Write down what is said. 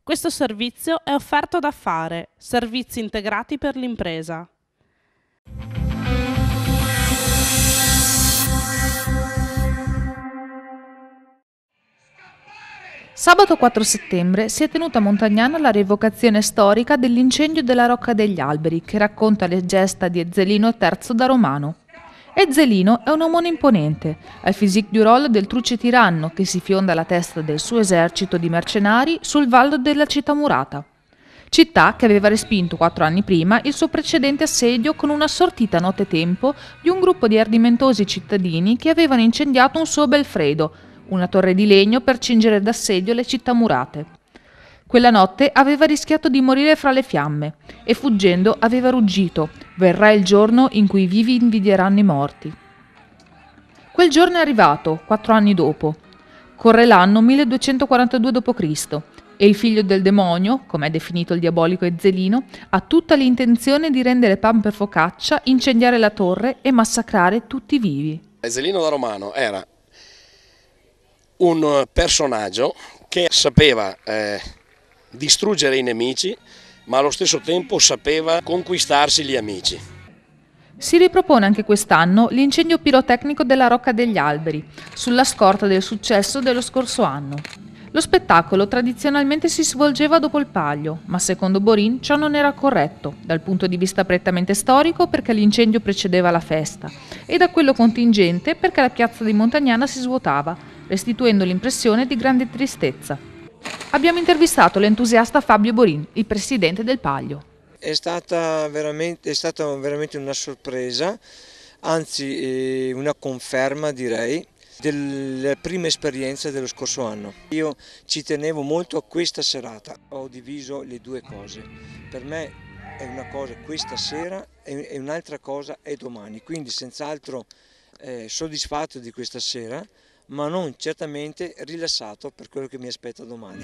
Questo servizio è offerto da Fare, servizi integrati per l'impresa. Sabato 4 settembre si è tenuta a Montagnana la rievocazione storica dell'incendio della Rocca degli Alberi, che racconta le gesta di Ezzelino III da Romano. Ezzelino è un omone imponente, ha il physique du rôle del truce tiranno che si fionda alla testa del suo esercito di mercenari sul vallo della città murata. Città che aveva respinto 4 anni prima il suo precedente assedio con una sortita nottetempo di un gruppo di ardimentosi cittadini che avevano incendiato un suo belfredo, una torre di legno per cingere d'assedio le città murate. Quella notte aveva rischiato di morire fra le fiamme e fuggendo aveva ruggito: verrà il giorno in cui i vivi invidieranno i morti. Quel giorno è arrivato, 4 anni dopo. Corre l'anno 1242 d.C. e il figlio del demonio, come è definito il diabolico Ezzelino, ha tutta l'intenzione di rendere pan per focaccia, incendiare la torre e massacrare tutti i vivi. Ezzelino da Romano era un personaggio che sapeva distruggere i nemici, ma allo stesso tempo sapeva conquistarsi gli amici. Si ripropone anche quest'anno l'incendio pirotecnico della Rocca degli Alberi, sulla scorta del successo dello scorso anno. Lo spettacolo tradizionalmente si svolgeva dopo il Palio, ma secondo Borin ciò non era corretto, dal punto di vista prettamente storico perché l'incendio precedeva la festa, e da quello contingente perché la piazza di Montagnana si svuotava, restituendo l'impressione di grande tristezza. Abbiamo intervistato l'entusiasta Fabio Borin, il presidente del Palio. È stata veramente una sorpresa, anzi una conferma direi, delle prime esperienze dello scorso anno. Io ci tenevo molto a questa serata, ho diviso le due cose. Per me è una cosa questa sera e un'altra cosa è domani, quindi senz'altro soddisfatto di questa sera, ma non certamente rilassato per quello che mi aspetta domani.